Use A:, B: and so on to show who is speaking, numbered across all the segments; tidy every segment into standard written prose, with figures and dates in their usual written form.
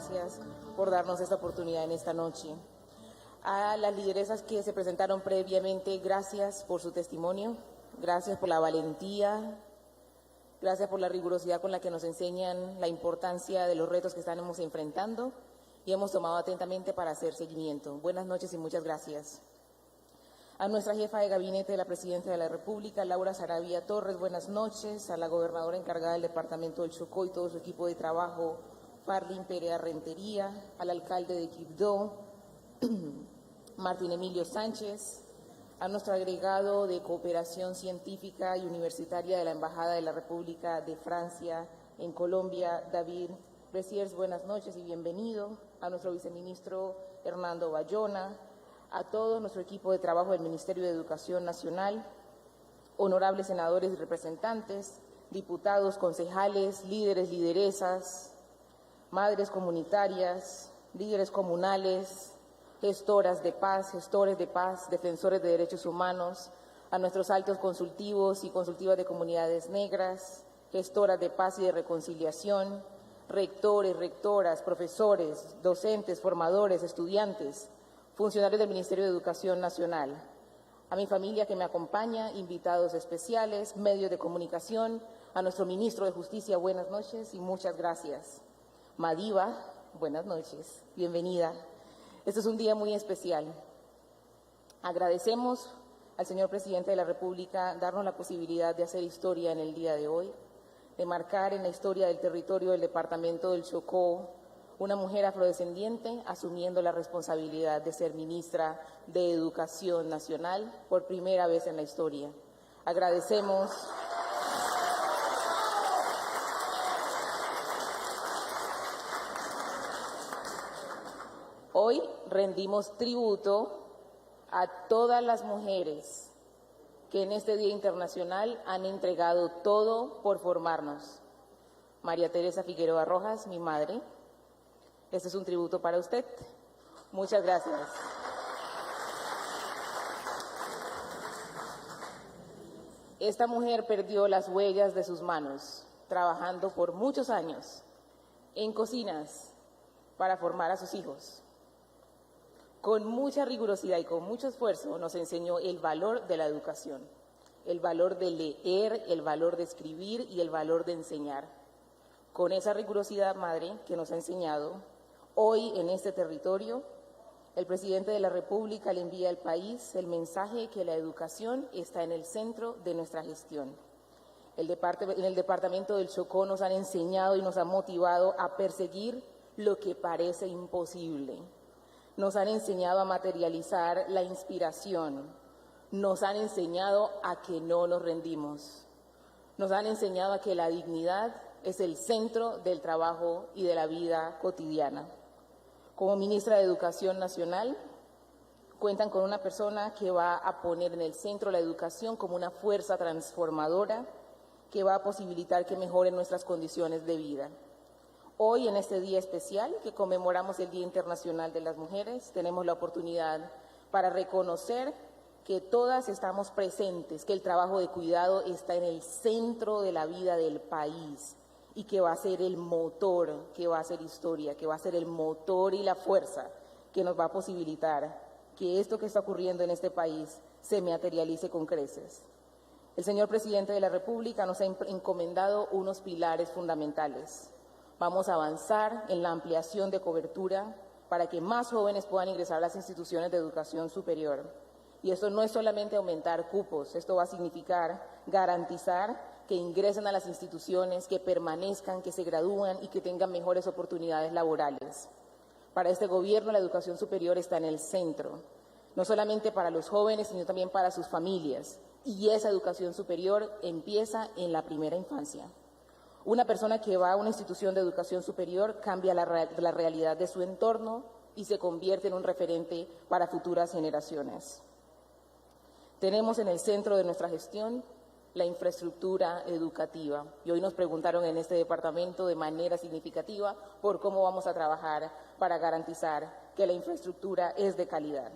A: gracias por darnos esta oportunidad en esta noche. A las lideresas que se presentaron previamente, gracias por su testimonio, gracias por la valentía, gracias por la rigurosidad con la que nos enseñan la importancia de los retos que estamos enfrentando y hemos tomado atentamente para hacer seguimiento. Buenas noches y muchas gracias. A nuestra jefa de gabinete de la Presidencia de la República, Laura Saravia Torres, buenas noches. A la gobernadora encargada del Departamento del Chocó y todo su equipo de trabajo, Farlin Perea Rentería, al alcalde de Quibdó, Martín Emilio Sánchez, a nuestro agregado de Cooperación Científica y Universitaria de la Embajada de la República de Francia en Colombia, David Bresiers, buenas noches y bienvenido. A nuestro viceministro Hernando Bayona, a todo nuestro equipo de trabajo del Ministerio de Educación Nacional, honorables senadores y representantes, diputados, concejales, líderes, lideresas, madres comunitarias, líderes comunales, gestoras de paz, gestores de paz, defensores de derechos humanos, a nuestros altos consultivos y consultivas de comunidades negras, gestoras de paz y de reconciliación, rectores, rectoras, profesores, docentes, formadores, estudiantes, funcionarios del Ministerio de Educación Nacional, a mi familia que me acompaña, invitados especiales, medios de comunicación, a nuestro ministro de Justicia, buenas noches y muchas gracias. Madiva, buenas noches, bienvenida. Este es un día muy especial. Agradecemos al señor Presidente de la República darnos la posibilidad de hacer historia en el día de hoy, de marcar en la historia del territorio del Departamento del Chocó una mujer afrodescendiente asumiendo la responsabilidad de ser ministra de Educación Nacional por primera vez en la historia. Agradecemos hoy rendimos tributo a todas las mujeres que en este Día Internacional han entregado todo por formarnos. María Teresa Figueroa Rojas, mi madre, este es un tributo para usted. Muchas gracias. Esta mujer perdió las huellas de sus manos, trabajando por muchos años en cocinas para formar a sus hijos. Con mucha rigurosidad y con mucho esfuerzo nos enseñó el valor de la educación, el valor de leer, el valor de escribir y el valor de enseñar. Con esa rigurosidad, madre, que nos ha enseñado, hoy en este territorio, el Presidente de la República le envía al país el mensaje de que la educación está en el centro de nuestra gestión. En el Departamento del Chocó nos han enseñado y nos han motivado a perseguir lo que parece imposible. Nos han enseñado a materializar la inspiración. Nos han enseñado a que no nos rendimos. Nos han enseñado a que la dignidad es el centro del trabajo y de la vida cotidiana. Como ministra de Educación Nacional, cuentan con una persona que va a poner en el centro la educación como una fuerza transformadora que va a posibilitar que mejoren nuestras condiciones de vida. Hoy, en este día especial que conmemoramos el Día Internacional de las Mujeres, tenemos la oportunidad para reconocer que todas estamos presentes, que el trabajo de cuidado está en el centro de la vida del país y que va a ser el motor, que va a ser historia, que va a ser el motor y la fuerza que nos va a posibilitar que esto que está ocurriendo en este país se materialice con creces. El señor Presidente de la República nos ha encomendado unos pilares fundamentales. Vamos a avanzar en la ampliación de cobertura para que más jóvenes puedan ingresar a las instituciones de educación superior. Y esto no es solamente aumentar cupos, esto va a significar garantizar que ingresen a las instituciones, que permanezcan, que se gradúen y que tengan mejores oportunidades laborales. Para este gobierno la educación superior está en el centro, no solamente para los jóvenes, sino también para sus familias. Y esa educación superior empieza en la primera infancia. Una persona que va a una institución de educación superior cambia la realidad de su entorno y se convierte en un referente para futuras generaciones. Tenemos en el centro de nuestra gestión la infraestructura educativa. Y hoy nos preguntaron en este departamento de manera significativa por cómo vamos a trabajar para garantizar que la infraestructura es de calidad.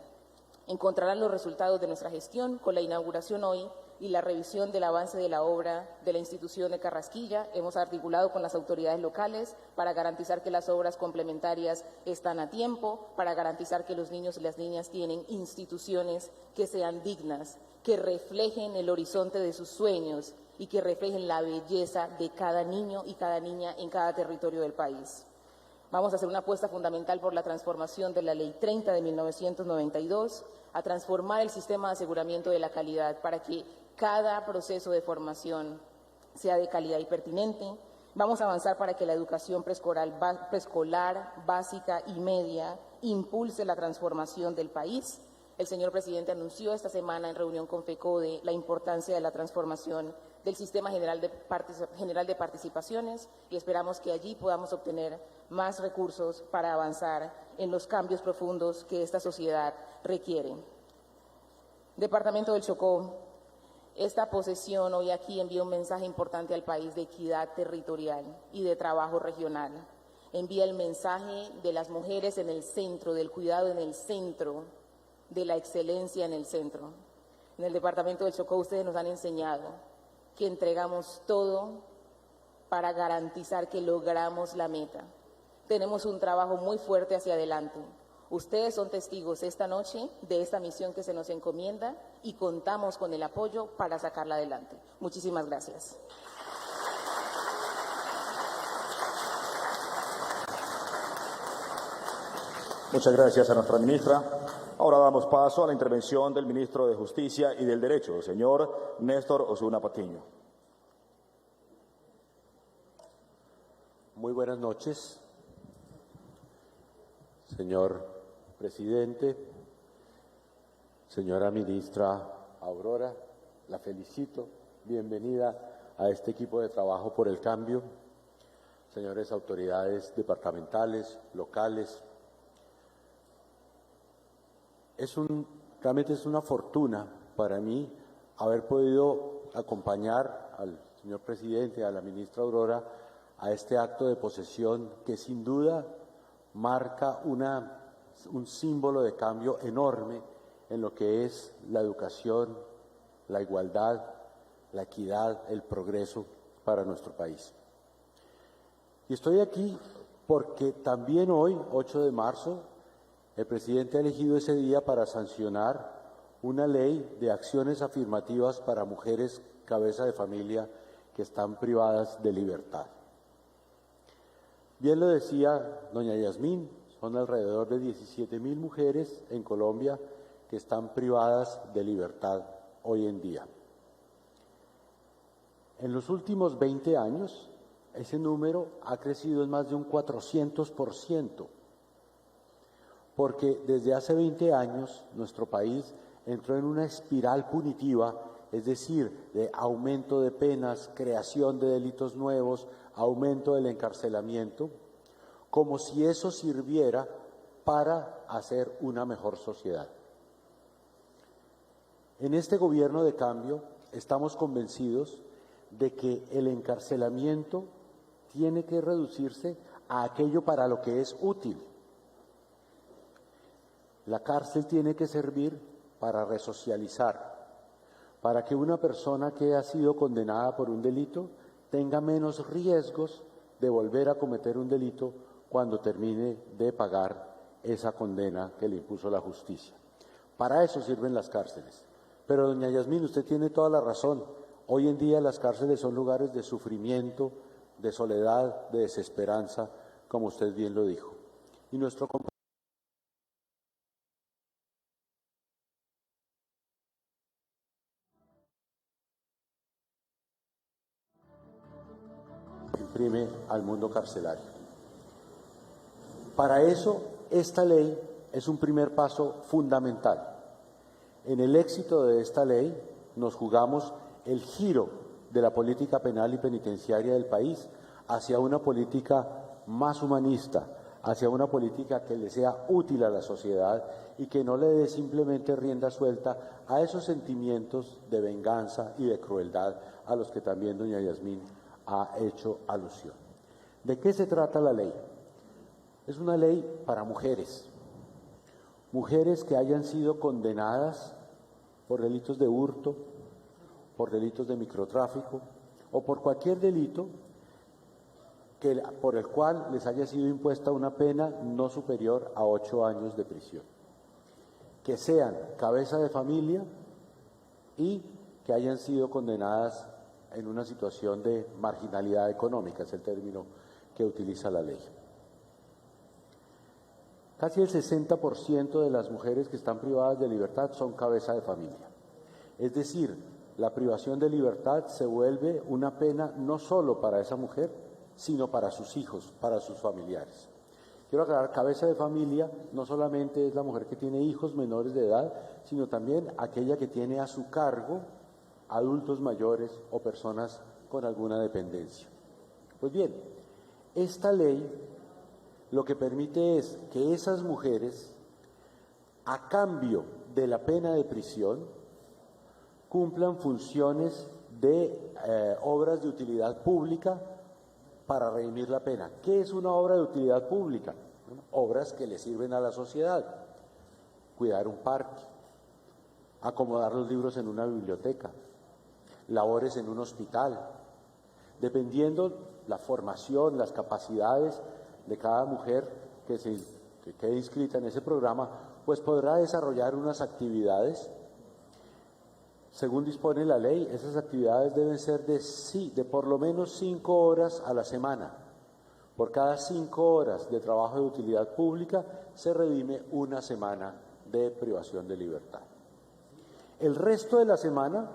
A: Encontrarán los resultados de nuestra gestión con la inauguración hoy y la revisión del avance de la obra de la institución de Carrasquilla. Hemos articulado con las autoridades locales para garantizar que las obras complementarias están a tiempo, para garantizar que los niños y las niñas tienen instituciones que sean dignas, que reflejen el horizonte de sus sueños y que reflejen la belleza de cada niño y cada niña en cada territorio del país. Vamos a hacer una apuesta fundamental por la transformación de la Ley 30 de 1992, a transformar el sistema de aseguramiento de la calidad para que cada proceso de formación sea de calidad y pertinente. Vamos a avanzar para que la educación preescolar, básica y media impulse la transformación del país. El señor presidente anunció esta semana en reunión con FECODE la importancia de la transformación del Sistema General de Participaciones y esperamos que allí podamos obtener más recursos para avanzar en los cambios profundos que esta sociedad requiere. Departamento del Chocó, esta posesión hoy aquí envía un mensaje importante al país de equidad territorial y de trabajo regional. Envía el mensaje de las mujeres en el centro, del cuidado en el centro, de la excelencia en el centro. En el Departamento del Chocó ustedes nos han enseñado que entregamos todo para garantizar que logramos la meta. Tenemos un trabajo muy fuerte hacia adelante. Ustedes son testigos esta noche de esta misión que se nos encomienda y contamos con el apoyo para sacarla adelante. Muchísimas gracias.
B: Muchas gracias a nuestra ministra. Ahora damos paso a la intervención del ministro de Justicia y del Derecho, el señor Néstor Osuna Patiño.
C: Muy buenas noches, señor presidente, señora ministra Aurora, la felicito, bienvenida a este equipo de trabajo por el cambio, señores autoridades departamentales, locales. Realmente es una fortuna para mí haber podido acompañar al señor presidente, a la ministra Aurora, a este acto de posesión que sin duda marca un símbolo de cambio enorme en lo que es la educación, la igualdad, la equidad, el progreso para nuestro país. Y estoy aquí porque también hoy, 8 de marzo, el presidente ha elegido ese día para sancionar una ley de acciones afirmativas para mujeres cabeza de familia que están privadas de libertad. Bien lo decía doña Yasmín, son alrededor de 17.000 mujeres en Colombia que están privadas de libertad hoy en día. En los últimos 20 años, ese número ha crecido en más de un 400%. Porque desde hace 20 años nuestro país entró en una espiral punitiva, es decir, de aumento de penas, creación de delitos nuevos, aumento del encarcelamiento, como si eso sirviera para hacer una mejor sociedad. En este gobierno de cambio estamos convencidos de que el encarcelamiento tiene que reducirse a aquello para lo que es útil. La cárcel tiene que servir para resocializar, para que una persona que ha sido condenada por un delito tenga menos riesgos de volver a cometer un delito cuando termine de pagar esa condena que le impuso la justicia. Para eso sirven las cárceles. Pero doña Yasmín, usted tiene toda la razón. Hoy en día las cárceles son lugares de sufrimiento, de soledad, de desesperanza, como usted bien lo dijo. Y nuestro imprime al mundo carcelario. Para eso, esta ley es un primer paso fundamental. En el éxito de esta ley nos jugamos el giro de la política penal y penitenciaria del país hacia una política más humanista, hacia una política que le sea útil a la sociedad y que no le dé simplemente rienda suelta a esos sentimientos de venganza y de crueldad a los que también doña Yasmín ha hecho alusión. ¿De qué se trata la ley? Es una ley para mujeres, mujeres que hayan sido condenadas por delitos de hurto, por delitos de microtráfico o por cualquier delito por el cual les haya sido impuesta una pena no superior a 8 años de prisión, que sean cabeza de familia y que hayan sido condenadas en una situación de marginalidad económica, es el término que utiliza la ley. Casi el 60% de las mujeres que están privadas de libertad son cabeza de familia. Es decir, la privación de libertad se vuelve una pena no solo para esa mujer, sino para sus hijos, para sus familiares. Quiero aclarar, cabeza de familia no solamente es la mujer que tiene hijos menores de edad, sino también aquella que tiene a su cargo adultos mayores o personas con alguna dependencia. Pues bien, esta ley lo que permite es que esas mujeres, a cambio de la pena de prisión, cumplan funciones de obras de utilidad pública para redimir la pena. ¿Qué es una obra de utilidad pública? Bueno, obras que le sirven a la sociedad. Cuidar un parque, acomodar los libros en una biblioteca, labores en un hospital. Dependiendo la formación, las capacidades de cada mujer que quede inscrita en ese programa, pues podrá desarrollar unas actividades. Según dispone la ley, esas actividades deben ser de por lo menos 5 horas a la semana. Por cada 5 horas de trabajo de utilidad pública se redime una semana de privación de libertad. El resto de la semana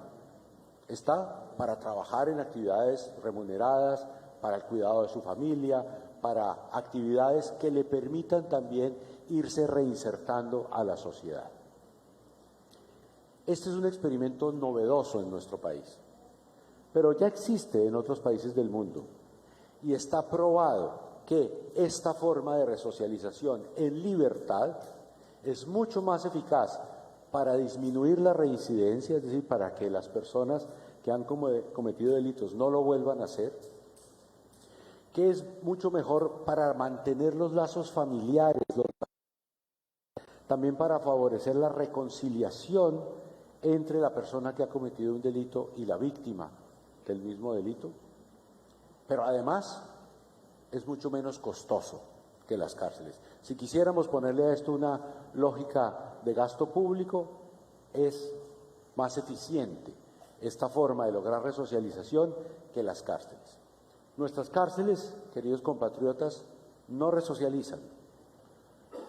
C: está para trabajar en actividades remuneradas, para el cuidado de su familia, para actividades que le permitan también irse reinsertando a la sociedad. Este es un experimento novedoso en nuestro país, pero ya existe en otros países del mundo y está probado que esta forma de resocialización en libertad es mucho más eficaz para disminuir la reincidencia, es decir, para que las personas que han cometido delitos no lo vuelvan a hacer, que es mucho mejor para mantener los lazos familiares, también para favorecer la reconciliación entre la persona que ha cometido un delito y la víctima del mismo delito, pero además es mucho menos costoso que las cárceles. Si quisiéramos ponerle a esto una lógica de gasto público, es más eficiente esta forma de lograr resocialización que las cárceles. Nuestras cárceles, queridos compatriotas, no resocializan,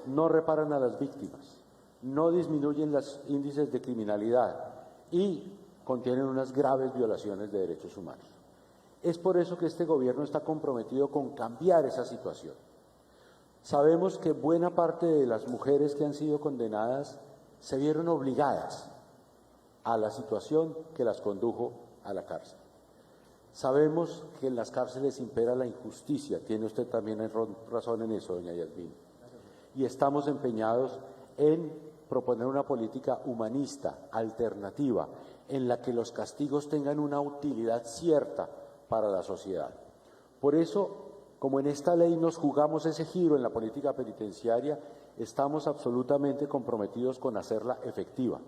C: no reparan a las víctimas, no disminuyen los índices de criminalidad y contienen unas graves violaciones de derechos humanos. Es por eso que este gobierno está comprometido con cambiar esa situación. Sabemos que buena parte de las mujeres que han sido condenadas se vieron obligadas a la situación que las condujo a la cárcel. Sabemos que en las cárceles impera la injusticia, tiene usted también razón en eso, doña Yasmín, y estamos empeñados en proponer una política humanista, alternativa, en la que los castigos tengan una utilidad cierta para la sociedad. Por eso, como en esta ley nos jugamos ese giro en la política penitenciaria, estamos absolutamente comprometidos con hacerla efectiva.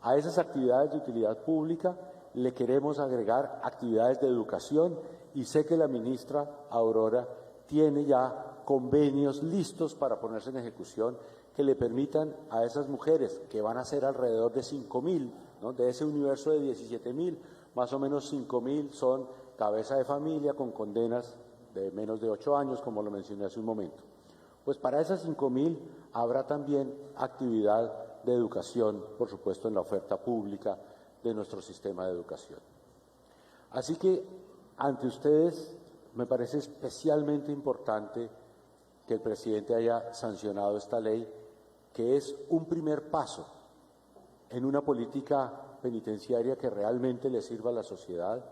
C: A esas actividades de utilidad pública le queremos agregar actividades de educación y sé que la ministra Aurora tiene ya convenios listos para ponerse en ejecución que le permitan a esas mujeres, que van a ser alrededor de 5.000, ¿no? De ese universo de 17.000, más o menos 5.000 son cabeza de familia con condenas de menos de 8 años, como lo mencioné hace un momento. Pues para esas 5.000 habrá también actividad de educación, por supuesto, en la oferta pública de nuestro sistema de educación. Así que ante ustedes me parece especialmente importante que el presidente haya sancionado esta ley, que es un primer paso en una política penitenciaria que realmente le sirva a la sociedad,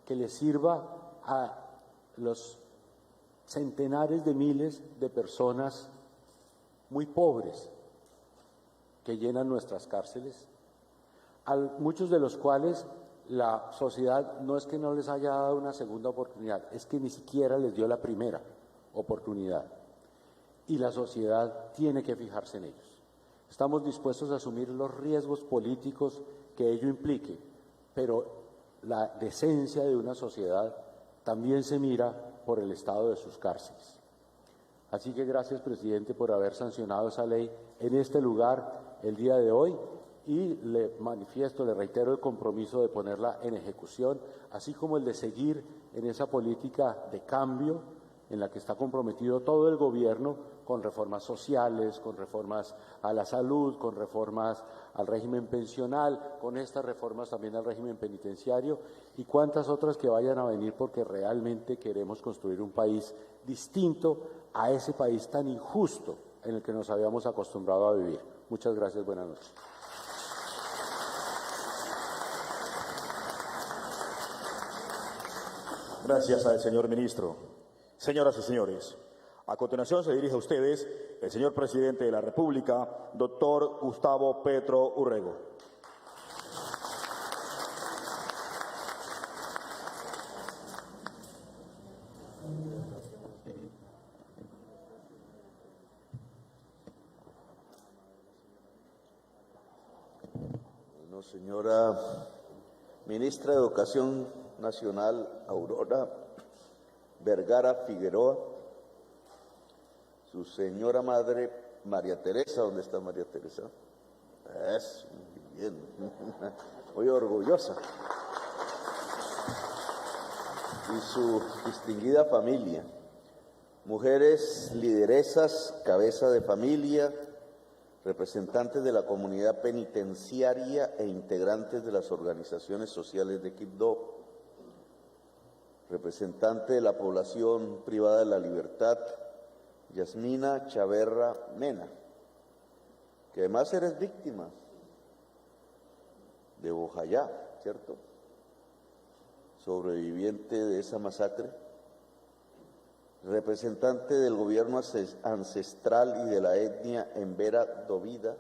C: que le sirva a los centenares de miles de personas muy pobres que llenan nuestras cárceles, a muchos de los cuales la sociedad no es que no les haya dado una segunda oportunidad, es que ni siquiera les dio la primera oportunidad. Y la sociedad tiene que fijarse en ellos. Estamos dispuestos a asumir los riesgos políticos que ello implique, pero la decencia de una sociedad también se mira por el estado de sus cárceles. Así que gracias, presidente, por haber sancionado esa ley en este lugar el día de hoy, y le manifiesto, le reitero el compromiso de ponerla en ejecución, así como el de seguir en esa política de cambio en la que está comprometido todo el gobierno, con reformas sociales, con reformas a la salud, con reformas al régimen pensional, con estas reformas también al régimen penitenciario y cuantas otras que vayan a venir, porque realmente queremos construir un país distinto a ese país tan injusto en el que nos habíamos acostumbrado a vivir. Muchas gracias, buenas noches.
B: Gracias al señor ministro. Señoras y señores, a continuación se dirige a ustedes el señor presidente de la República, doctor Gustavo Petro Urrego.
D: Bueno, señora ministra de Educación Nacional, Aurora Vergara Figueroa, su señora madre, María Teresa, ¿dónde está María Teresa? Es muy bien, muy orgullosa. Y su distinguida familia, mujeres lideresas, cabeza de familia, representantes de la comunidad penitenciaria e integrantes de las organizaciones sociales de Quibdó, representante de la población privada de la libertad, Yasmina Chaverra Mena, que además eres víctima de Bojayá, ¿cierto? Sobreviviente de esa masacre, representante del gobierno ancestral y de la etnia Embera Dovida,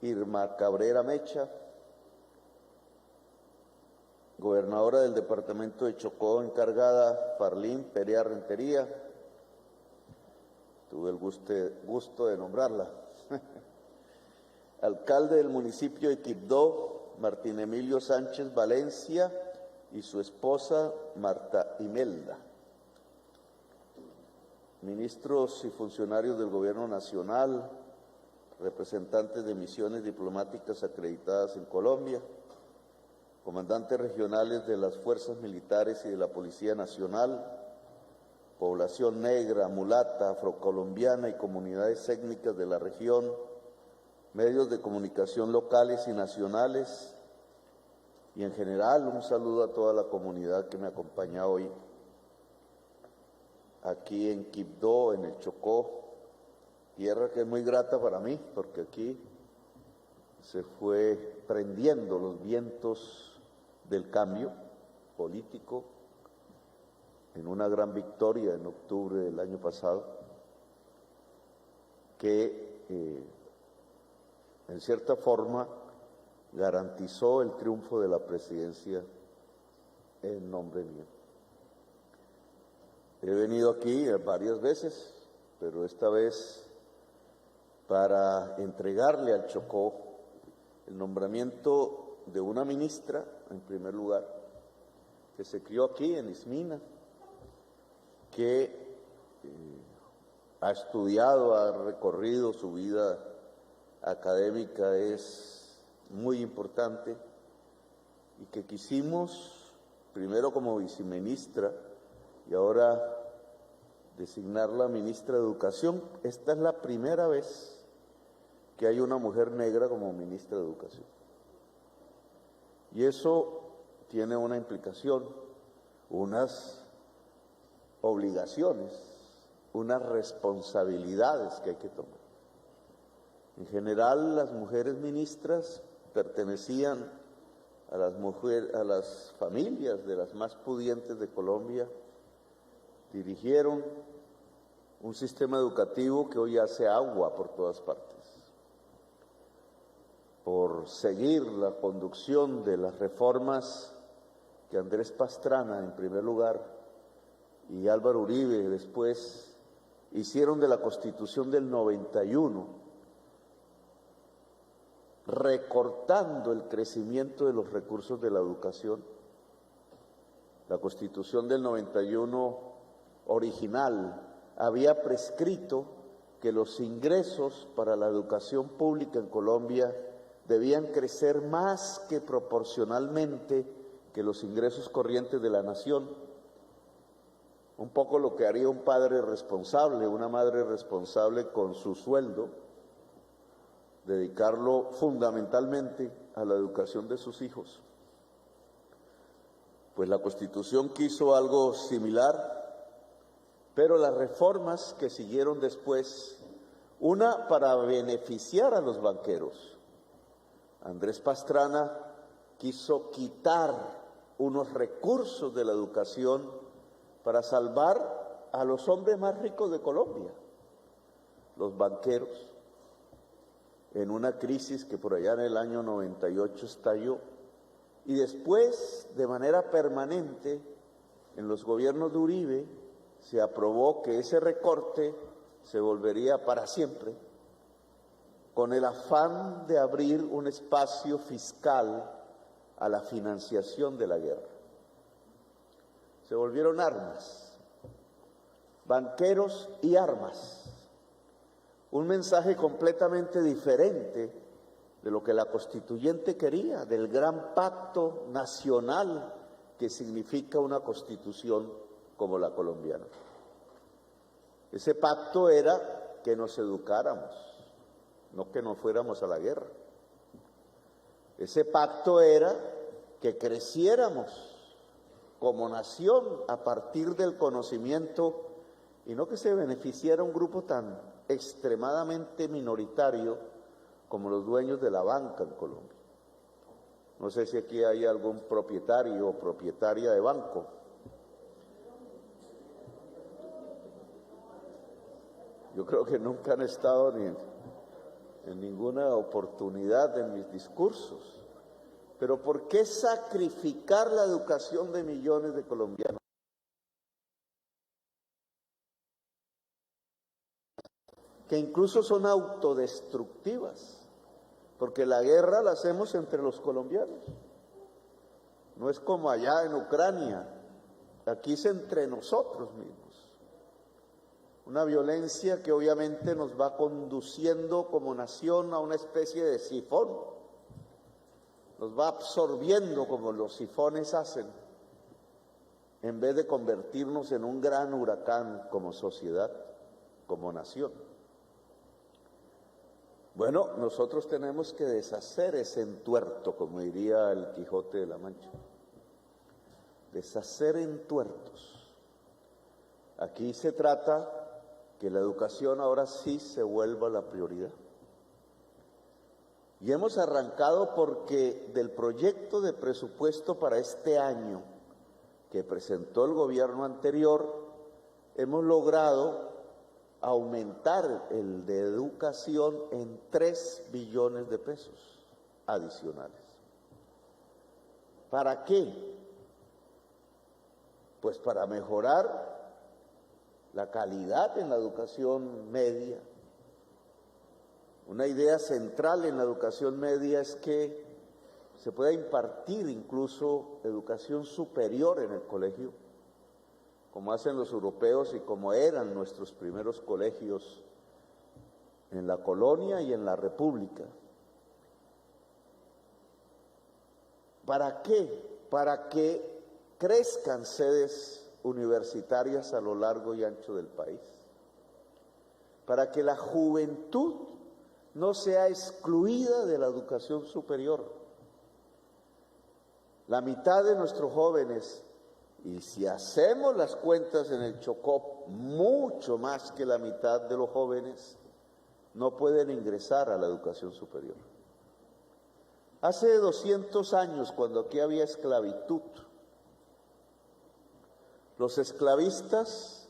D: Irma Cabrera Mecha, gobernadora del departamento de Chocó encargada, Farlín Perea Rentería, tuve el gusto de nombrarla, alcalde del municipio de Quibdó, Martín Emilio Sánchez Valencia, y su esposa Marta Imelda, ministros y funcionarios del Gobierno Nacional, representantes de misiones diplomáticas acreditadas en Colombia, comandantes regionales de las fuerzas militares y de la Policía Nacional, población negra, mulata, afrocolombiana y comunidades étnicas de la región, medios de comunicación locales y nacionales, y en general un saludo a toda la comunidad que me acompaña hoy aquí en Quibdó, en el Chocó, tierra que es muy grata para mí, porque aquí se fue prendiendo los vientos del cambio político en una gran victoria en octubre del año pasado, que en cierta forma garantizó el triunfo de la presidencia en nombre mío. He venido aquí varias veces, pero esta vez para entregarle al Chocó el nombramiento de una ministra, en primer lugar, que se crió aquí en Ismina, que ha estudiado, ha recorrido su vida académica, es muy importante, y que quisimos, primero como viceministra y ahora designarla ministra de Educación. Esta es la primera vez que hay una mujer negra como ministra de Educación. Y eso tiene una implicación, unas obligaciones, unas responsabilidades que hay que tomar. En general, las mujeres ministras pertenecían a las familias de las más pudientes de Colombia, dirigieron un sistema educativo que hoy hace agua por todas partes, por seguir la conducción de las reformas que Andrés Pastrana, en primer lugar, y Álvaro Uribe después, hicieron de la Constitución del 91, recortando el crecimiento de los recursos de la educación. La Constitución del 91 original había prescrito que los ingresos para la educación pública en Colombia debían crecer más que proporcionalmente que los ingresos corrientes de la nación. Un poco lo que haría un padre responsable, una madre responsable con su sueldo, dedicarlo fundamentalmente a la educación de sus hijos. Pues la Constitución quiso algo similar, pero las reformas que siguieron después, una para beneficiar a los banqueros. Andrés Pastrana quiso quitar unos recursos de la educación para salvar a los hombres más ricos de Colombia, los banqueros, en una crisis que por allá en el año 98 estalló, y después, de manera permanente, en los gobiernos de Uribe, se aprobó que ese recorte se volvería para siempre, con el afán de abrir un espacio fiscal a la financiación de la guerra. Se volvieron armas, banqueros y armas. Un mensaje completamente diferente de lo que la constituyente quería, del gran pacto nacional que significa una constitución como la colombiana. Ese pacto era que nos educáramos, no que nos fuéramos a la guerra. Ese pacto era que creciéramos como nación a partir del conocimiento y no que se beneficiara un grupo tan extremadamente minoritario como los dueños de la banca en Colombia. No sé si aquí hay algún propietario o propietaria de banco. Yo creo que nunca han estado ni en ninguna oportunidad en mis discursos. Pero ¿por qué sacrificar la educación de millones de colombianos? Que incluso son autodestructivas, porque la guerra la hacemos entre los colombianos. No es como allá en Ucrania, aquí es entre nosotros mismos. Una violencia que obviamente nos va conduciendo como nación a una especie de sifón. Nos va absorbiendo como los sifones hacen, en vez de convertirnos en un gran huracán como sociedad, como nación. Bueno, nosotros tenemos que deshacer ese entuerto, como diría el Quijote de la Mancha. Deshacer entuertos. Aquí se trata que la educación ahora sí se vuelva la prioridad. Y hemos arrancado porque del proyecto de presupuesto para este año que presentó el gobierno anterior, hemos logrado aumentar el de educación en 3 billones de pesos adicionales. ¿Para qué? Pues para mejorar la calidad en la educación media. Una idea central en la educación media es que se pueda impartir incluso educación superior en el colegio, como hacen los europeos y como eran nuestros primeros colegios en la colonia y en la república. ¿Para qué? Para que crezcan sedes universitarias a lo largo y ancho del país, para que la juventud no sea excluida de la educación superior. La mitad de nuestros jóvenes, y si hacemos las cuentas en el Chocó, mucho más que la mitad de los jóvenes, no pueden ingresar a la educación superior. Hace 200 años, cuando aquí había esclavitud, los esclavistas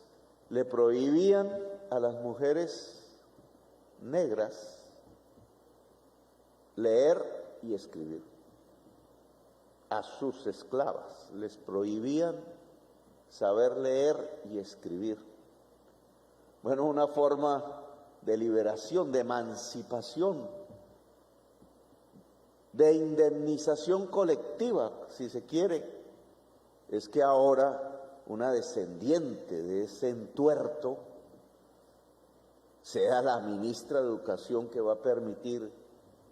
D: le prohibían a las mujeres negras leer y escribir. A sus esclavas les prohibían saber leer y escribir. Bueno, una forma de liberación, de emancipación de indemnización colectiva, si se quiere, es que ahora una descendiente de ese entuerto sea la ministra de Educación que va a permitir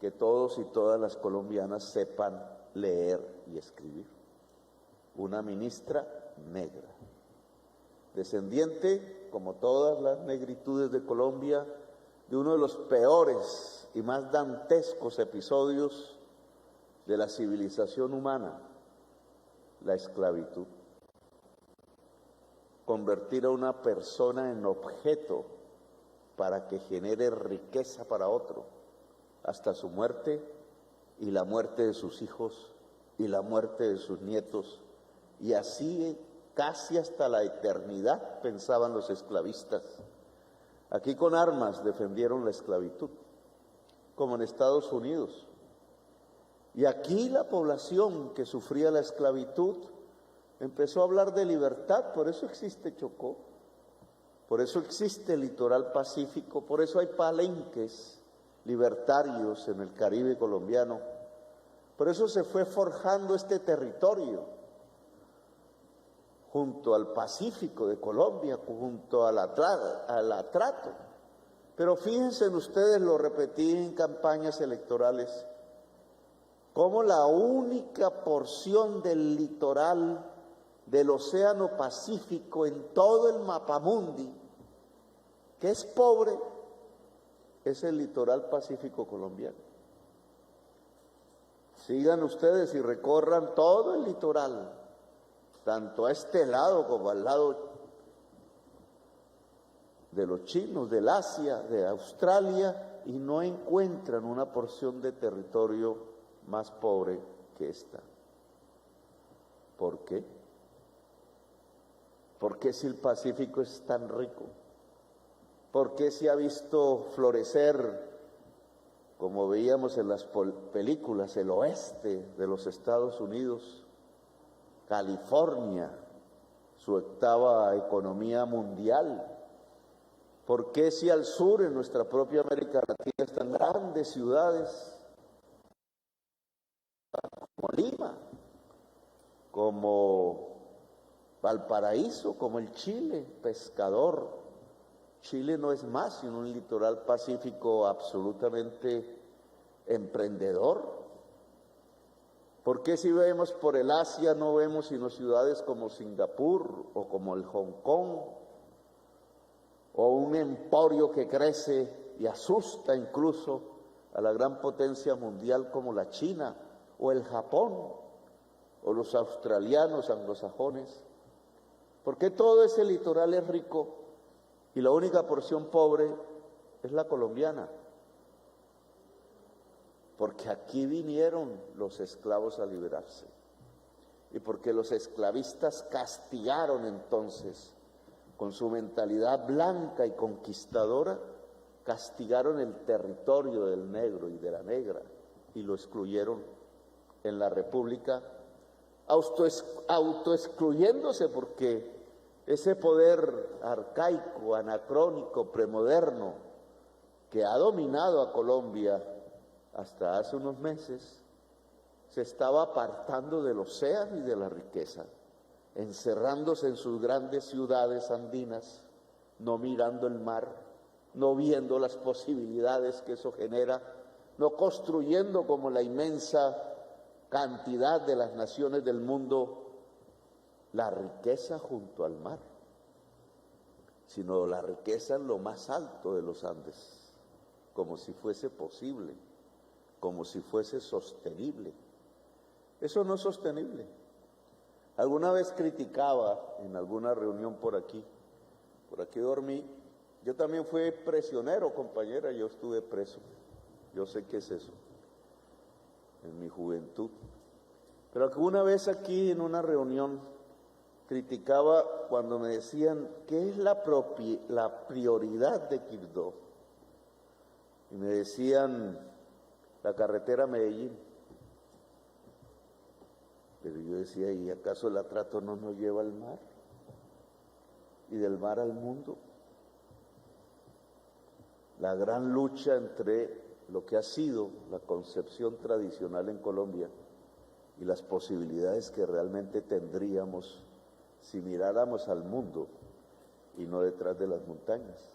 D: que todos y todas las colombianas sepan leer y escribir. Una ministra negra, descendiente, como todas las negritudes de Colombia, de uno de los peores y más dantescos episodios de la civilización humana, la esclavitud. Convertir a una persona en objeto para que genere riqueza para otro, hasta su muerte y la muerte de sus hijos y la muerte de sus nietos, y así casi hasta la eternidad, pensaban los esclavistas. Aquí con armas defendieron la esclavitud, como en Estados Unidos. Y aquí la población que sufría la esclavitud empezó a hablar de libertad, por eso existe Chocó, por eso existe el litoral pacífico, por eso hay palenques libertarios en el Caribe colombiano, por eso se fue forjando este territorio junto al Pacífico de Colombia, junto al Atrato. Pero fíjense en ustedes, lo repetí en campañas electorales, cómo la única porción del litoral del Océano Pacífico en todo el mapamundi que es pobre es el litoral pacífico colombiano. Sigan ustedes y recorran todo el litoral, tanto a este lado como al lado de los chinos, del Asia, de Australia, y no encuentran una porción de territorio más pobre que esta. ¿Por qué? ¿Por qué si el Pacífico es tan rico? ¿Por qué se ha visto florecer, como veíamos en las películas, el oeste de los Estados Unidos, California, su octava economía mundial? ¿Por qué si al sur, en nuestra propia América Latina, están grandes ciudades como Lima, como Valparaíso, como el Chile, pescador? Chile no es más sino un litoral pacífico absolutamente emprendedor. ¿Por qué si vemos por el Asia no vemos sino ciudades como Singapur o como el Hong Kong, o un emporio que crece y asusta incluso a la gran potencia mundial como la China o el Japón o los australianos anglosajones? ¿Por qué todo ese litoral es rico y la única porción pobre es la colombiana? Porque aquí vinieron los esclavos a liberarse y porque los esclavistas castigaron entonces, con su mentalidad blanca y conquistadora, castigaron el territorio del negro y de la negra y lo excluyeron en la República, autoexcluyéndose, porque ese poder arcaico, anacrónico, premoderno que ha dominado a Colombia hasta hace unos meses, se estaba apartando del océano y de la riqueza, encerrándose en sus grandes ciudades andinas, no mirando el mar, no viendo las posibilidades que eso genera, no construyendo como la inmensa cantidad de las naciones del mundo la riqueza junto al mar, sino la riqueza en lo más alto de los Andes, como si fuese posible, como si fuese sostenible. Eso no es sostenible. Alguna vez criticaba en alguna reunión por aquí dormí. Yo también fui prisionero, compañera, yo estuve preso. Yo sé qué es eso, en mi juventud. Pero alguna vez aquí en una reunión criticaba cuando me decían, ¿qué es la prioridad de Quibdó? Y me decían, la carretera Medellín. Pero yo decía, ¿y acaso el Atrato no nos lleva al mar? ¿Y del mar al mundo? La gran lucha entre lo que ha sido la concepción tradicional en Colombia y las posibilidades que realmente tendríamos si miráramos al mundo y no detrás de las montañas.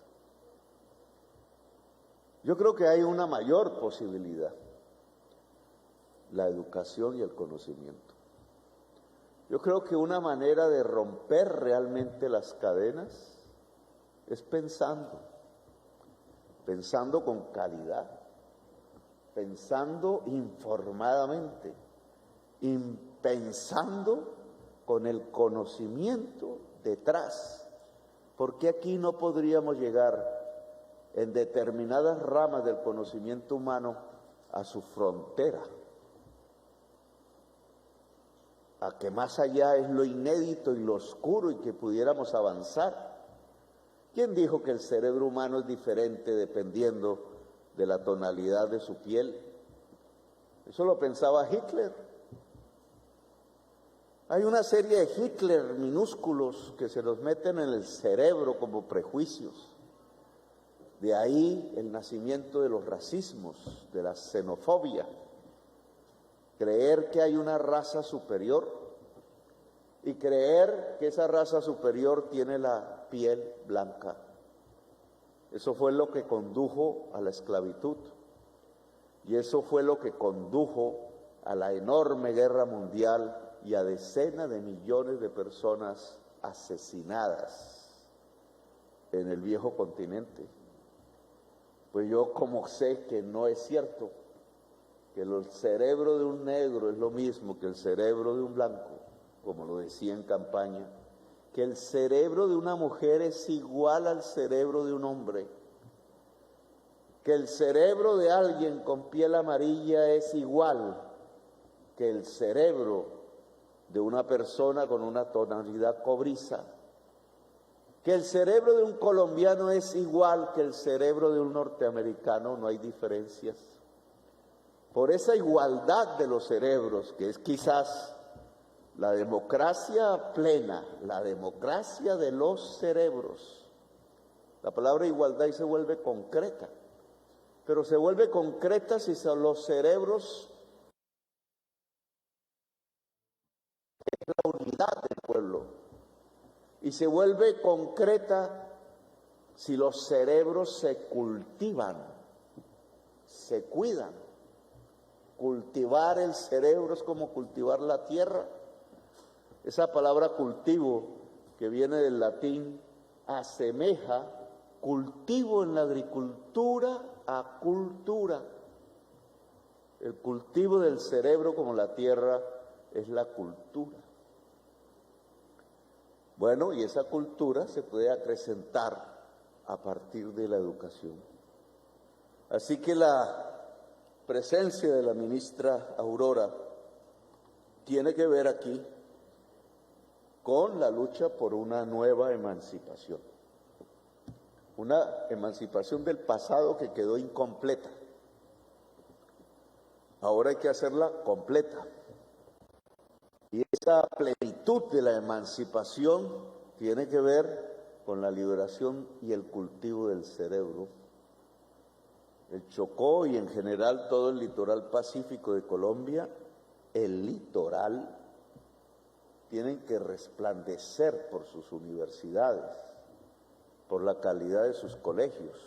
D: Yo creo que hay una mayor posibilidad, la educación y el conocimiento. Yo creo que una manera de romper realmente las cadenas es pensando con calidad, pensando informadamente, pensando con el conocimiento detrás. ¿Por qué aquí no podríamos llegar en determinadas ramas del conocimiento humano a su frontera? A que más allá es lo inédito y lo oscuro y que pudiéramos avanzar. ¿Quién dijo que el cerebro humano es diferente dependiendo de la tonalidad de su piel? Eso lo pensaba Hitler. Hay una serie de Hitler minúsculos que se los meten en el cerebro como prejuicios. De ahí el nacimiento de los racismos, de la xenofobia. Creer que hay una raza superior y creer que esa raza superior tiene la piel blanca. Eso fue lo que condujo a la esclavitud y eso fue lo que condujo a la enorme guerra mundial y a decenas de millones de personas asesinadas en el viejo continente. Pues yo como sé que no es cierto, que el cerebro de un negro es lo mismo que el cerebro de un blanco, como lo decía en campaña, que el cerebro de una mujer es igual al cerebro de un hombre, que el cerebro de alguien con piel amarilla es igual que el cerebro de una persona con una tonalidad cobriza, que el cerebro de un colombiano es igual que el cerebro de un norteamericano, no hay diferencias. Por esa igualdad de los cerebros, que es quizás la democracia plena, la democracia de los cerebros. La palabra igualdad ahí se vuelve concreta, pero se vuelve concreta si son los cerebros, es la unidad del pueblo, y se vuelve concreta si los cerebros se cultivan, se cuidan. Cultivar el cerebro es como cultivar la tierra. Esa palabra cultivo, que viene del latín, asemeja cultivo en la agricultura a cultura. El cultivo del cerebro como la tierra es la cultura. Bueno, y esa cultura se puede acrecentar a partir de la educación. Así que la presencia de la ministra Aurora tiene que ver aquí con la lucha por una nueva emancipación. Una emancipación del pasado que quedó incompleta. Ahora hay que hacerla completa. Y esa plenitud de la emancipación tiene que ver con la liberación y el cultivo del cerebro. El Chocó y en general todo el litoral pacífico de Colombia, el litoral, tienen que resplandecer por sus universidades, por la calidad de sus colegios.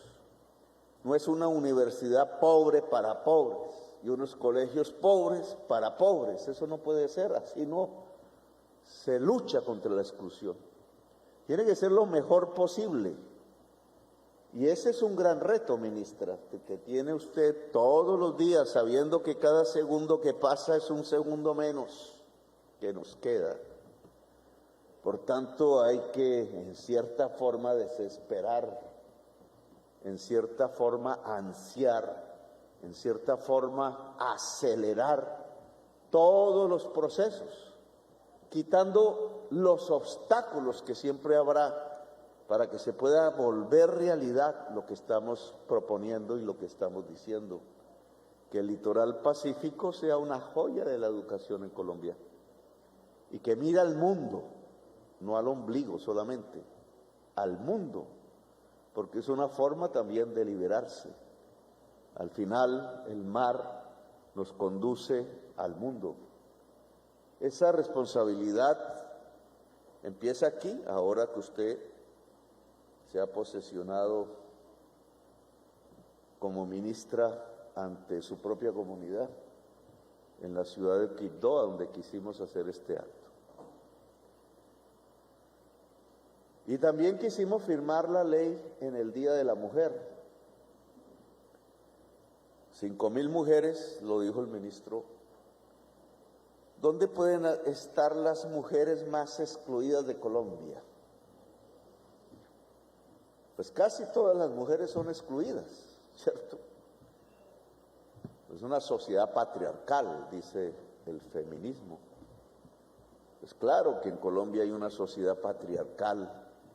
D: No es una universidad pobre para pobres y unos colegios pobres para pobres. Eso no puede ser, así no se lucha contra la exclusión. Tiene que ser lo mejor posible. Y ese es un gran reto, ministra, que tiene usted todos los días, sabiendo que cada segundo que pasa es un segundo menos que nos queda. Por tanto, hay que, en cierta forma, desesperar, en cierta forma, ansiar, en cierta forma, acelerar todos los procesos, quitando los obstáculos que siempre habrá para que se pueda volver realidad lo que estamos proponiendo y lo que estamos diciendo, que el litoral pacífico sea una joya de la educación en Colombia y que mire al mundo, no al ombligo solamente, al mundo, porque es una forma también de liberarse. Al final, el mar nos conduce al mundo. Esa responsabilidad empieza aquí, ahora que usted se ha posesionado como ministra ante su propia comunidad en la ciudad de Quibdó, donde quisimos hacer este acto. Y también quisimos firmar la ley en el Día de la Mujer. 5,000 mujeres, lo dijo el ministro. ¿Dónde pueden estar las mujeres más excluidas de Colombia? Pues casi todas las mujeres son excluidas, ¿cierto? Es una sociedad patriarcal, dice el feminismo. Es claro que en Colombia hay una sociedad patriarcal,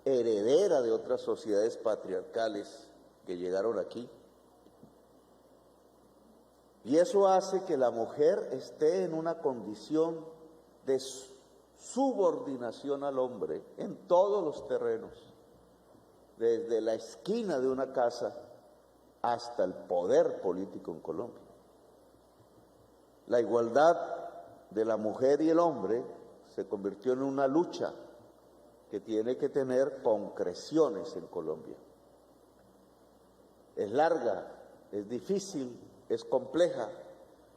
D: heredera de otras sociedades patriarcales que llegaron aquí. Y eso hace que la mujer esté en una condición de subordinación al hombre en todos los terrenos, desde la esquina de una casa hasta el poder político en Colombia. La igualdad de la mujer y el hombre se convirtió en una lucha que tiene que tener concreciones en Colombia. Es larga, es difícil, es compleja.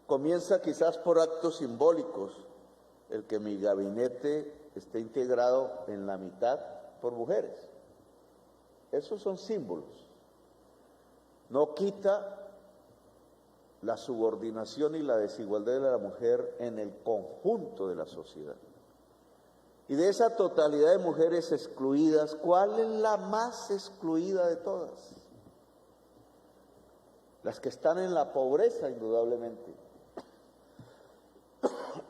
D: Comienza quizás por actos simbólicos, el que mi gabinete esté integrado en la mitad por mujeres. Esos son símbolos. No quita la subordinación y la desigualdad de la mujer en el conjunto de la sociedad. Y de esa totalidad de mujeres excluidas, ¿cuál es la más excluida de todas? Las que están en la pobreza, indudablemente.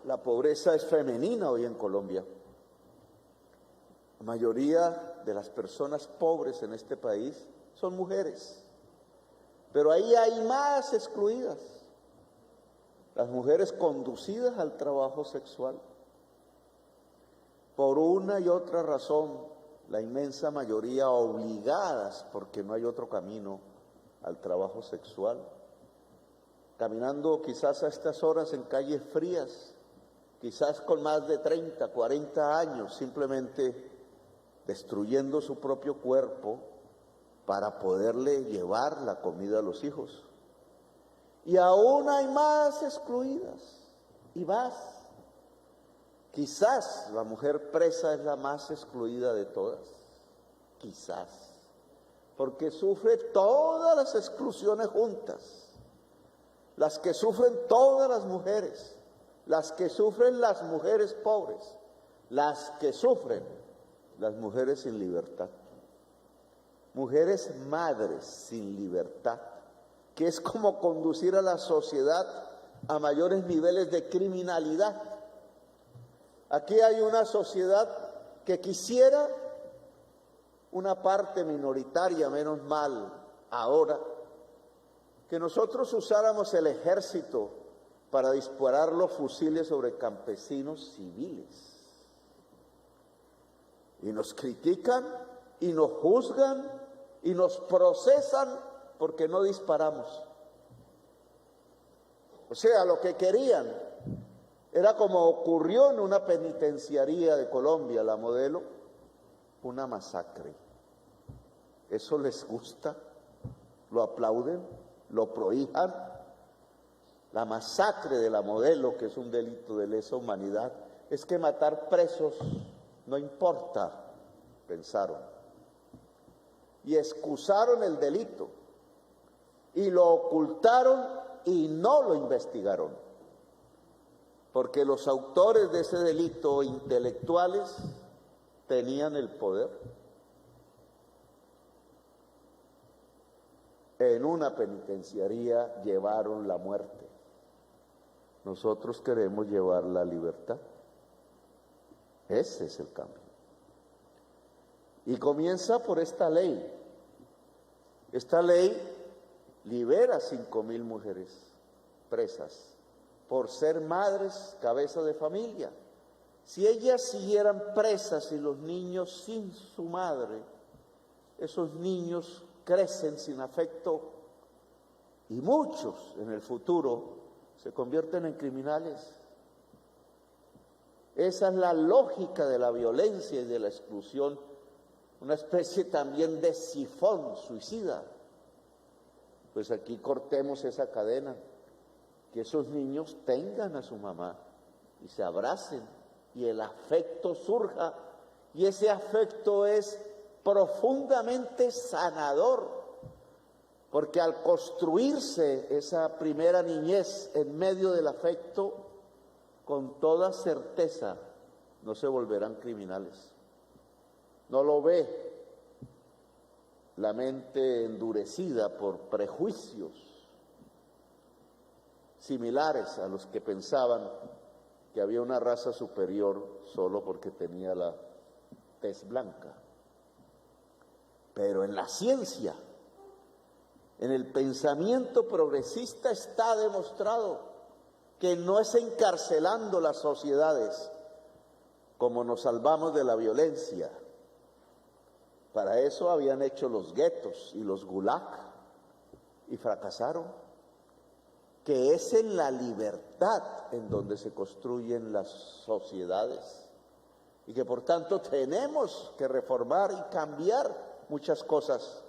D: La pobreza es femenina hoy en Colombia. La mayoría de las personas pobres en este país son mujeres. Pero ahí hay más excluidas. Las mujeres conducidas al trabajo sexual. Por una y otra razón, la inmensa mayoría obligadas, porque no hay otro camino, al trabajo sexual. Caminando quizás a estas horas en calles frías, quizás con más de 30, 40 años, simplemente destruyendo su propio cuerpo para poderle llevar la comida a los hijos. Y aún hay más excluidas y más. Quizás la mujer presa es la más excluida de todas, quizás, porque sufre todas las exclusiones juntas, las que sufren todas las mujeres, las que sufren las mujeres pobres, las que sufren las mujeres sin libertad. Mujeres madres sin libertad, que es como conducir a la sociedad a mayores niveles de criminalidad. Aquí hay una sociedad que quisiera, una parte minoritaria, menos mal, ahora, que nosotros usáramos el ejército para disparar los fusiles sobre campesinos civiles. Y nos critican, y nos juzgan, y nos procesan porque no disparamos. O sea, lo que querían era, como ocurrió en una penitenciaría de Colombia, la Modelo, una masacre. Eso les gusta, lo aplauden, lo prohíban. La masacre de la Modelo, que es un delito de lesa humanidad, es que matar presos no importa, pensaron. Y excusaron el delito, y lo ocultaron y no lo investigaron. Porque los autores de ese delito, intelectuales, tenían el poder. En una penitenciaría llevaron la muerte. Nosotros queremos llevar la libertad. Ese es el cambio. Y comienza por esta ley. Esta ley libera 5,000 mujeres presas por ser madres, cabeza de familia. Si ellas siguieran presas y los niños sin su madre, esos niños crecen sin afecto y muchos en el futuro se convierten en criminales. Esa es la lógica de la violencia y de la exclusión, una especie también de sifón suicida. Pues aquí cortemos esa cadena, que esos niños tengan a su mamá y se abracen y el afecto surja, y ese afecto es profundamente sanador, porque al construirse esa primera niñez en medio del afecto, con toda certeza no se volverán criminales. No lo ve la mente endurecida por prejuicios similares a los que pensaban que había una raza superior solo porque tenía la tez blanca. Pero en la ciencia, en el pensamiento progresista está demostrado que no es encarcelando las sociedades como nos salvamos de la violencia. Para eso habían hecho los guetos y los gulag y fracasaron. Que es en la libertad en donde se construyen las sociedades y que por tanto tenemos que reformar y cambiar muchas cosas.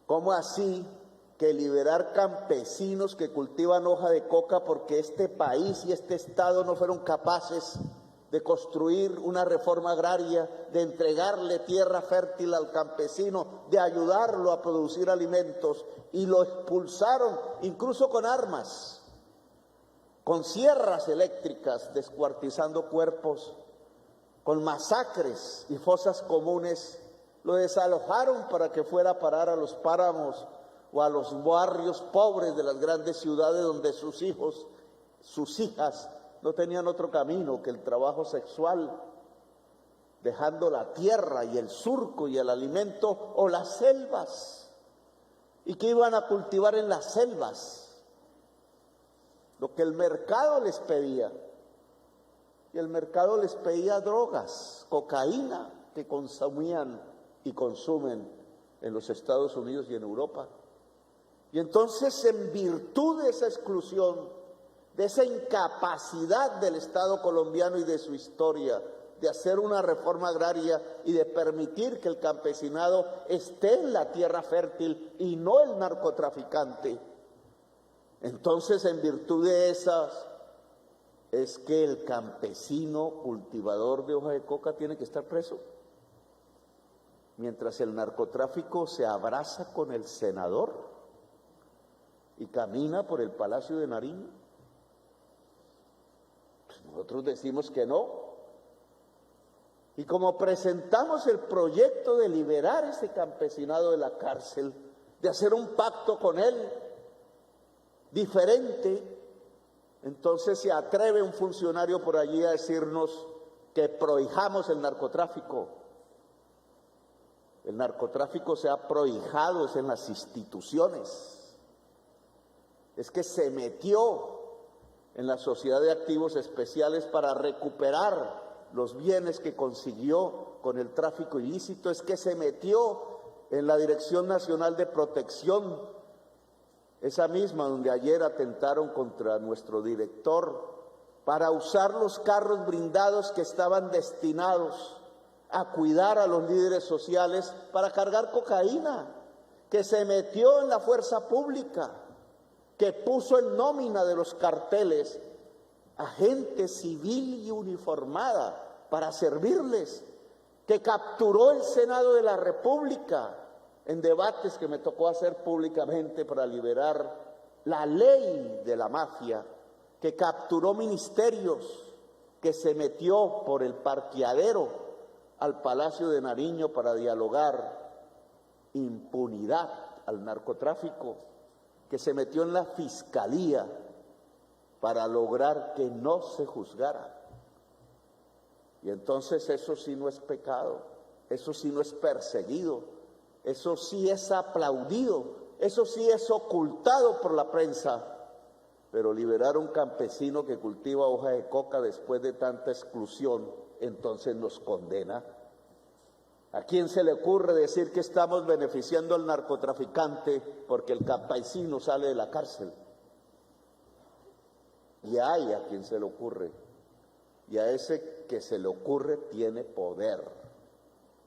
D: ¿Cómo así que liberar campesinos que cultivan hoja de coca porque este país y este Estado no fueron capaces de construir una reforma agraria, de entregarle tierra fértil al campesino, de ayudarlo a producir alimentos, y lo expulsaron incluso con armas, con sierras eléctricas, descuartizando cuerpos, con masacres y fosas comunes? Lo desalojaron para que fuera a parar a los páramos o a los barrios pobres de las grandes ciudades donde sus hijos, sus hijas no tenían otro camino que el trabajo sexual, dejando la tierra y el surco y el alimento, o las selvas. ¿Y qué iban a cultivar en las selvas? Lo que el mercado les pedía. Y el mercado les pedía drogas, cocaína, que consumían y consumen en los Estados Unidos y en Europa. Y entonces, en virtud de esa exclusión, de esa incapacidad del Estado colombiano y de su historia de hacer una reforma agraria y de permitir que el campesinado esté en la tierra fértil y no el narcotraficante, entonces, en virtud de esas, es que el campesino cultivador de hoja de coca tiene que estar preso, mientras el narcotráfico se abraza con el senador y camina por el Palacio de Nariño. Pues nosotros decimos que no. Y como presentamos el proyecto de liberar ese campesinado de la cárcel, de hacer un pacto con él diferente, entonces se atreve un funcionario por allí a decirnos que prohijamos el narcotráfico. El narcotráfico se ha prohijado es en las instituciones. Es que se metió en la sociedad de activos especiales para recuperar los bienes que consiguió con el tráfico ilícito. Es que se metió en la Dirección Nacional de Protección, esa misma donde ayer atentaron contra nuestro director, para usar los carros blindados que estaban destinados a cuidar a los líderes sociales para cargar cocaína, que se metió en la fuerza pública, que puso en nómina de los carteles a gente civil y uniformada para servirles, que capturó el Senado de la República en debates que me tocó hacer públicamente para liberar la ley de la mafia, que capturó ministerios, que se metió por el parqueadero al Palacio de Nariño para dialogar impunidad al narcotráfico, que se metió en la fiscalía para lograr que no se juzgara. Y entonces eso sí no es pecado, eso sí no es perseguido, eso sí es aplaudido, eso sí es ocultado por la prensa. Pero liberar a un campesino que cultiva hoja de coca después de tanta exclusión, entonces nos condena. ¿A quién se le ocurre decir que estamos beneficiando al narcotraficante porque el campesino sale de la cárcel? Y hay a quien se le ocurre. Y a ese que se le ocurre tiene poder.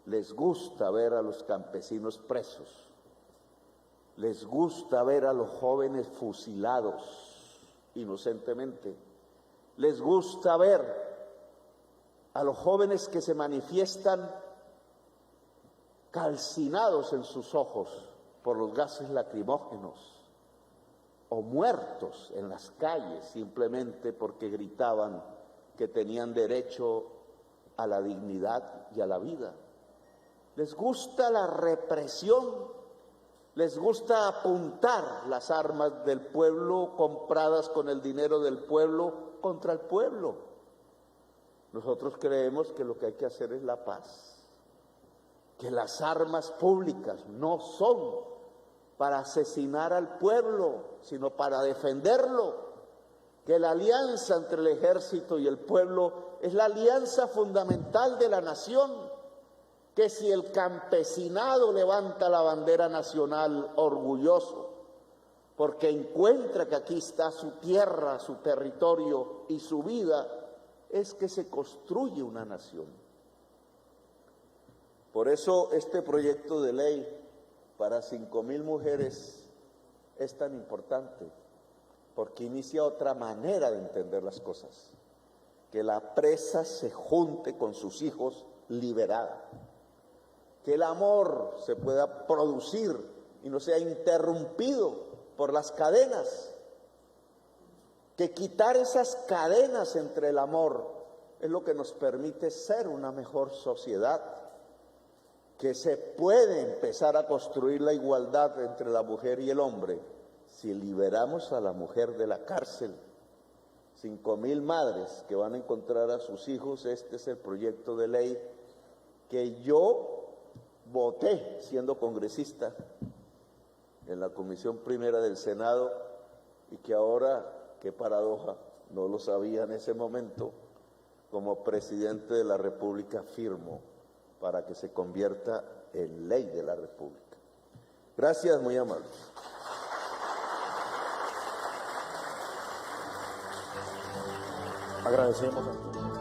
D: Les gusta ver a los campesinos presos. Les gusta ver a los jóvenes fusilados inocentemente. Les gusta ver a los jóvenes que se manifiestan calcinados en sus ojos por los gases lacrimógenos o muertos en las calles simplemente porque gritaban que tenían derecho a la dignidad y a la vida. Les gusta la represión, les gusta apuntar las armas del pueblo compradas con el dinero del pueblo contra el pueblo. Nosotros creemos que lo que hay que hacer es la paz, que las armas públicas no son para asesinar al pueblo, sino para defenderlo, que la alianza entre el ejército y el pueblo es la alianza fundamental de la nación, que si el campesinado levanta la bandera nacional orgulloso, porque encuentra que aquí está su tierra, su territorio y su vida, es que se construye una nación. Por eso este proyecto de ley para 5,000 mujeres es tan importante, porque inicia otra manera de entender las cosas, que la presa se junte con sus hijos liberada, que el amor se pueda producir y no sea interrumpido por las cadenas, que quitar esas cadenas entre el amor es lo que nos permite ser una mejor sociedad, que se puede empezar a construir la igualdad entre la mujer y el hombre si liberamos a la mujer de la cárcel. 5,000 madres que van a encontrar a sus hijos. Este es el proyecto de ley que yo voté siendo congresista en la Comisión Primera del Senado y que ahora, qué paradoja, no lo sabía en ese momento, como presidente de la República firmo para que se convierta en ley de la República. Gracias, muy amable.
B: Agradecemos a